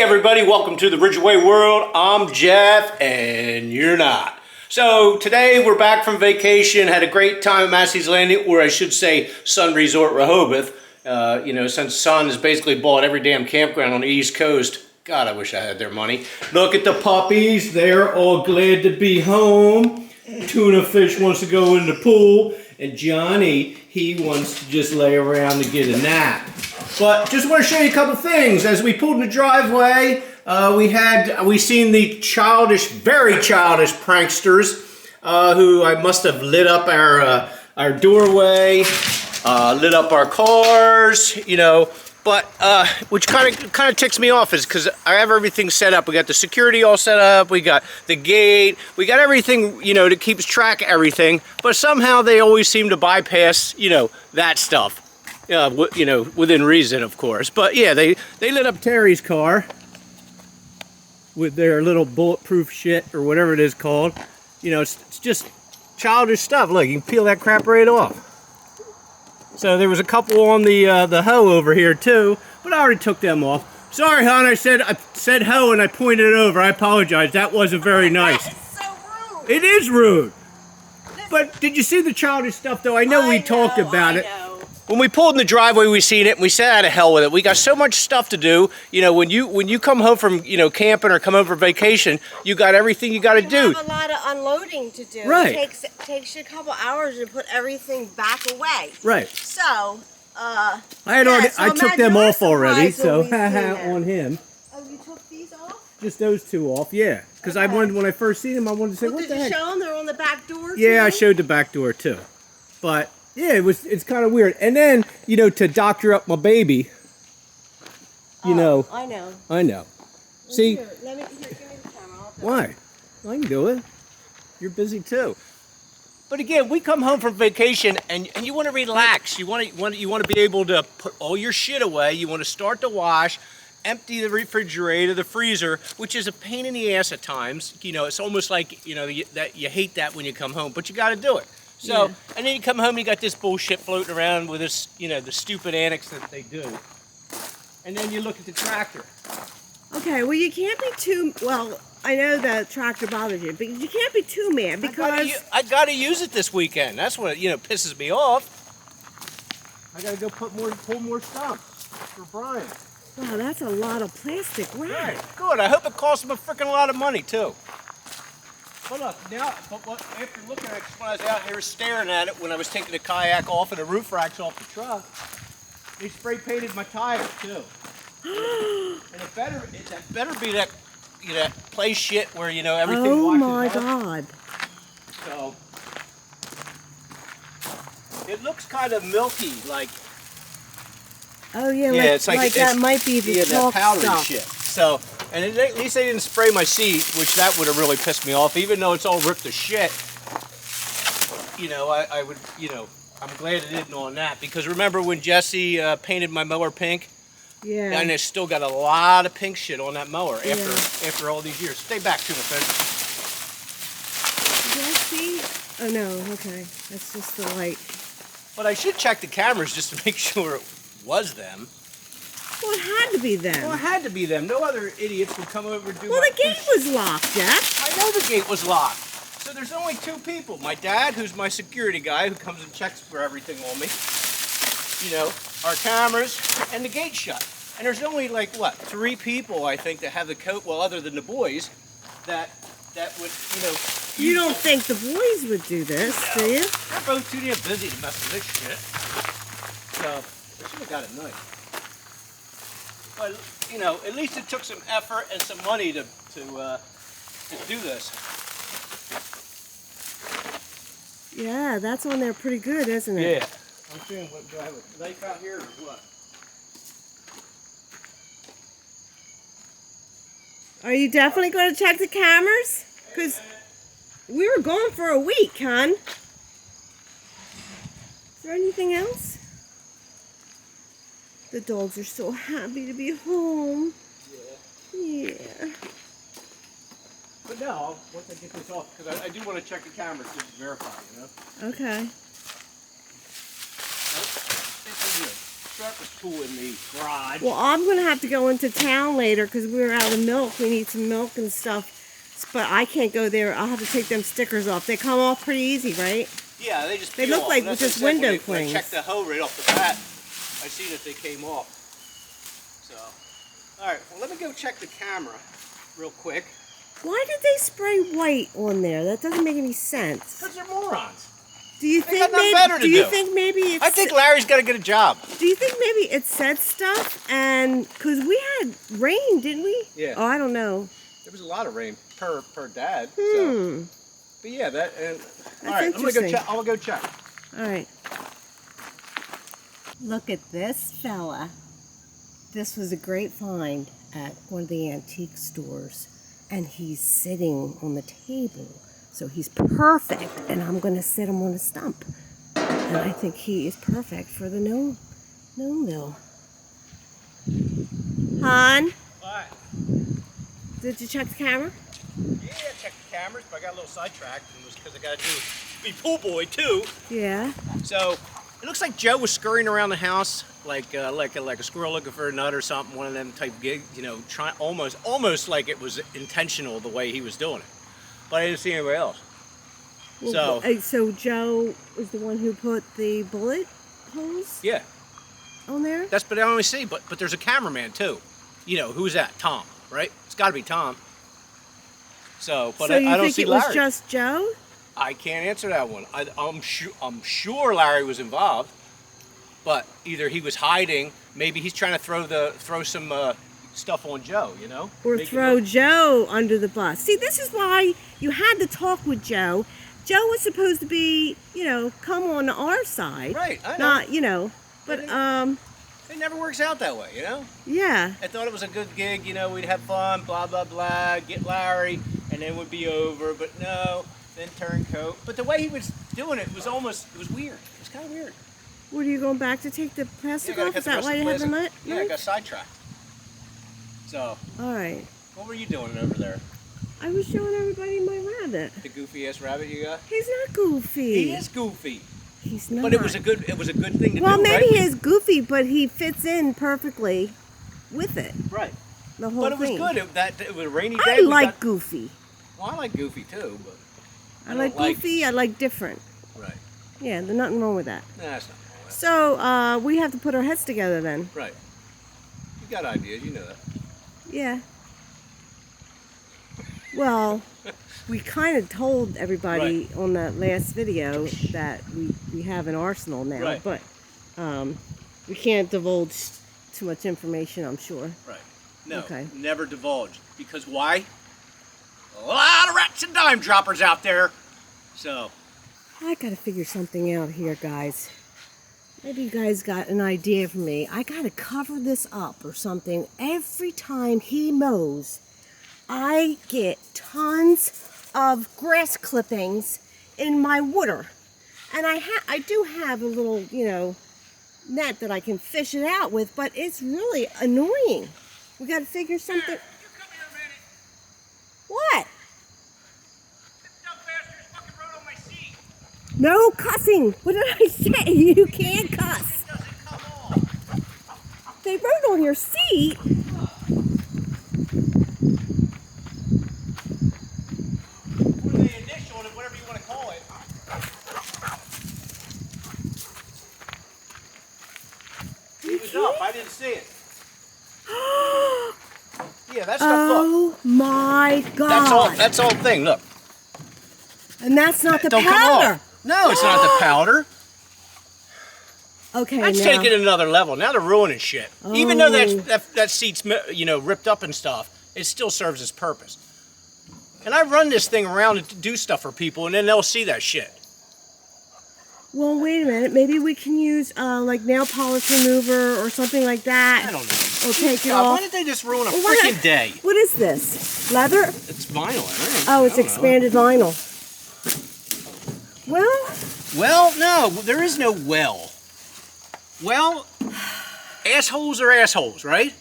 Hey everybody, welcome to the Ridgway world. I'm Jeff and you're not. So today we're back from vacation, had a great time at Massey's Landing, or I should say Sun Resort Rehoboth. Since Sun has basically bought every damn campground on the East Coast. God, I wish I had their money. Look at the puppies, they're all glad to be home. Tuna Fish wants to go in the pool, and Johnny, he wants to just lay around to get a nap. But just want to show you a couple things. As we pulled in the driveway, we seen the very childish pranksters who I must have lit up our doorway, lit up our cars, But which kind of ticks me off is because I have everything set up. We got the security all set up. We got the gate. We got everything, that keeps track of everything. But somehow they always seem to bypass, that stuff. Within reason, of course. But yeah, they lit up Terry's car with their little bulletproof shit or whatever it is called. It's just childish stuff. Look, you can peel that crap right off. So there was a couple on the hoe over here too, but I already took them off. Sorry, hon, I said hoe and I pointed it over. I apologize. That wasn't very nice. That is so rude. It is rude. But did you see the childish stuff though? I know we talked about it. When we pulled in the driveway, we seen it, and we said, "Out of hell with it." We got so much stuff to do. When you come home from camping or come home for vacation, you got everything you got to do. You have a lot of unloading to do. Right. It takes you a couple hours to put everything back away. Right. So, I took them off already, so haha on him. Oh, you took these off? Just those two off, yeah. Because I wanted, when I first seen them, I wanted to say, Well, what the heck? Did you show them? They're on the back door. Yeah, I showed the back door too, but. Yeah, it's kind of weird. And then, to doctor up my baby, I know. I know. See? Here, give me the camera. Why? I can do it. You're busy too. But again, we come home from vacation and you want to relax. You want to be able to put all your shit away. You want to start to wash, empty the refrigerator, the freezer, which is a pain in the ass at times. It's almost like, that you hate that when you come home, but you got to do it. So, yeah. And then you come home and you got this bullshit floating around with this, the stupid annex that they do. And then you look at the tractor. Okay, well you can't be too, I know the tractor bothers you, but you can't be too mad because... I gotta use it this weekend. That's what, pisses me off. I gotta go pull more stuff for Brian. Wow, that's a lot of plastic wrap. Right, good. I hope it costs him a freaking lot of money too. But look, now, after looking at it, when I was out here staring at it, when I was taking the kayak off and the roof racks off the truck, they spray painted my tire too. And it better be that, play shit where, everything washes my off. God. So, it looks kind of milky, like. Oh yeah, yeah, it's like that might be the that powdery stuff. shit. So. And at least they didn't spray my seat, which that would have really pissed me off. Even though it's all ripped to shit, I would, I'm glad it didn't on that. Because remember when Jesse painted my mower pink? Yeah. And it's still got a lot of pink shit on that mower after all these years. Stay back, Tuna Fish. Jesse? Oh no, okay. That's just the light. But I should check the cameras just to make sure it was them. Well, it had to be them. Well, it had to be them. No other idiots would come over and do. Well, the gate was locked, Jeff. I know the gate was locked. So there's only two people. My dad, who's my security guy, who comes and checks for everything on me. Our cameras, and the gate shut. And there's only like, what, 3 people, I think, that have the coat, well, other than the boys, that would, You don't think the boys would do this, no. do you? They're both too damn busy to mess with this shit. So, I should have got a knife. But, at least it took some effort and some money to do this. Yeah, that's on there pretty good, isn't it? Yeah. I'm saying, do I have a knife out here or what? Are you definitely going to check the cameras? Because we were gone for a week, hon. Is there anything else? The dogs are so happy to be home. Yeah. But no, once I get this off, because I do want to check the cameras just to verify, Okay. Nope. truck was cool in the garage. Well, I'm going to have to go into town later because we were out of milk. We need some milk and stuff. But I can't go there. I'll have to take them stickers off. They come off pretty easy, right? Yeah, they just They peel look off. like That's just what I said window when I clings. checked the hoe right off the bat. I seen that they came off. So, all right. Well, let me go check the camera real quick. Why did they spray white on there? That doesn't make any sense. Because they're morons. Do you They think got nothing maybe? better to Do you do. think maybe it's? I think Larry's got to get a job. Do you think maybe it said stuff and because we had rain, didn't we? Yeah. Oh, I don't know. There was a lot of rain per dad. So. Hmm. But yeah, that. And, That's all right, I'm gonna go interesting. check. I'll go check. All right. Look at this fella. This was a great find at one of the antique stores, and he's sitting on the table. So he's perfect, and I'm going to sit him on a stump. And I think he is perfect for the no mill. Han, What? did you check the camera? Yeah, check the cameras, but I got a little sidetracked, and it was because I got to be pool boy too. Yeah. So it looks like Joe was scurrying around the house like a squirrel looking for a nut or something. One of them type gigs, you know, trying almost like it was intentional the way he was doing it. But I didn't see anybody else. Well, so Joe was the one who put the bullet holes Yeah, on there? but I only see. But there's a cameraman too. You know, who's that? Tom, right? It's got to be Tom. So, but So I don't see it Larry. was just Joe? I can't answer that one. I'm sure Larry was involved, but either he was hiding, maybe he's trying to throw some stuff on Joe, you know, Or Make it throw look- Joe under the bus. See, this is why you had to talk with Joe. Joe was supposed to be, you know, come on our side. Right, I know. Not, you know, but It never works out that way, you know. yeah. I thought it was a good gig, you know, we'd have fun, blah blah blah, get Larry, and then would be over. But no, then turncoat. But the way he was doing it was weird. It was kind of weird. What, are you going back to take the plastic Yeah, I off? gotta Is cut that the why you rest have of the the nut? plastic. Yeah, I got sidetracked. So, All right. what were you doing over there? I was showing everybody my rabbit. The goofy ass rabbit you got? He's not goofy. He is goofy. He's not. But it was a good thing to Well, do, maybe right? he is goofy, but he fits in perfectly with it. Right. The whole But it was thing. good. It was a rainy day. I like Goofy. Well, I like Goofy too, but I like don't Goofy. I like different. Right. Yeah, there's nothing wrong with that. Nah, that's not wrong with So we have to put our heads together then. that. Right. You got ideas, you know that. Yeah. Well, we kind of told everybody on that last video that we have an arsenal now, Right. but we can't divulge too much information, I'm sure. Right. No. Okay. Never divulge. Because why? A lot of rats and dime droppers out there. So. I gotta figure something out here, guys. Maybe you guys got an idea for me. I gotta cover this up or something. Every time he mows, I get tons of grass clippings in my water. And I do have a little, you know, net that I can fish it out with, but it's really annoying. We gotta figure something. Here, you come here a minute. What? This dumb bastard's fucking rode on my seat. No cussing. What did I say? You can't cuss. It doesn't come off. They rode on your seat. What are they initial and whatever you want to call it. It was up. I didn't see it. Yeah, that stuff. Look. Oh my God. That's all thing. Look. And that's not the Don't come powder. off. No, it's not the powder. Okay, That's now. taking it another level. Now they're ruining shit. Even though Oh. that seat's, you know, ripped up and stuff, it still serves its purpose. And I run this thing around to do stuff for people, and then they'll see that shit. Well, wait a minute. Maybe we can use like nail polish remover or something like that. I don't know. Or take it God, off. why did they just ruin a Well, what- freaking day? What is this? Leather? It's vinyl. Oh, it's I don't know. expanded vinyl. Well, Well, no, there is no well. Well, assholes are assholes, right?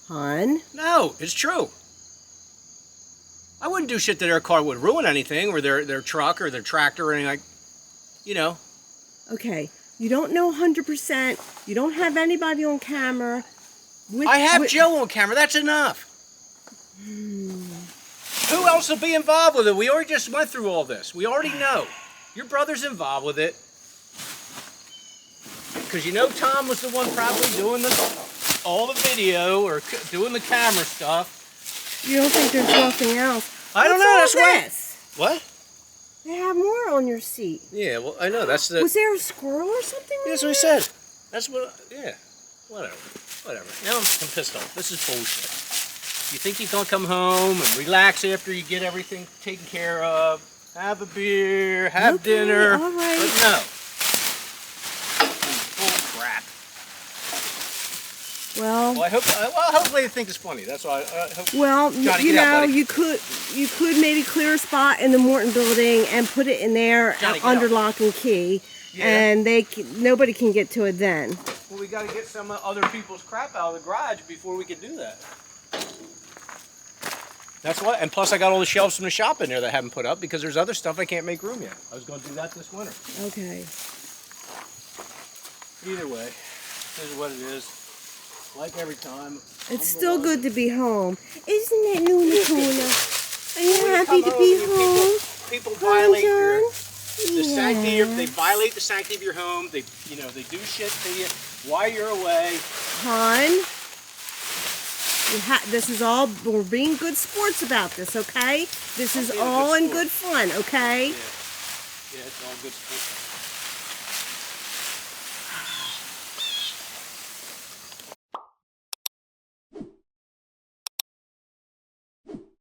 hon. No, it's true. I wouldn't do shit that their car would ruin anything, or their truck or their tractor or anything like, you know. Okay. You don't know 100%. You don't have anybody on camera. I have Joe on camera. That's enough. Who else will be involved with it? We already just went through all this. We already know. Your brother's involved with it. Because you know Tom was the one probably doing all the video or doing the camera stuff. You don't think there's nothing else? I don't know. That's why. What? They have more on your seat. Yeah, well, I know. That's the... Was there a squirrel or something? That's what I said. That's what... Yeah. Whatever. Now I'm pissed off. This is bullshit. You think you're going to come home and relax after you get everything taken care of, have a beer, have dinner, all right. But no. Bull crap. Well, hopefully they think it's funny. That's why I hope. Well, you know, you could maybe clear a spot in the Morton building and put it in there under lock and key, and nobody can get to it then. Well, we got to get some other people's crap out of the garage before we can do that. That's what, and plus I got all the shelves from the shop in there that I haven't put up because there's other stuff I can't make room yet. I was going to do that this winter. Okay. Either way, this is what it is. Like every time. It's still good to be home. Isn't it, Luna Tuna? Are you happy to be home? People violate the sanctity. They violate the sanctity of your home. They do shit to you while you're away. Hon. This is all, we're being good sports about this, okay? This is all in good fun, okay? Yeah, it's all good sports.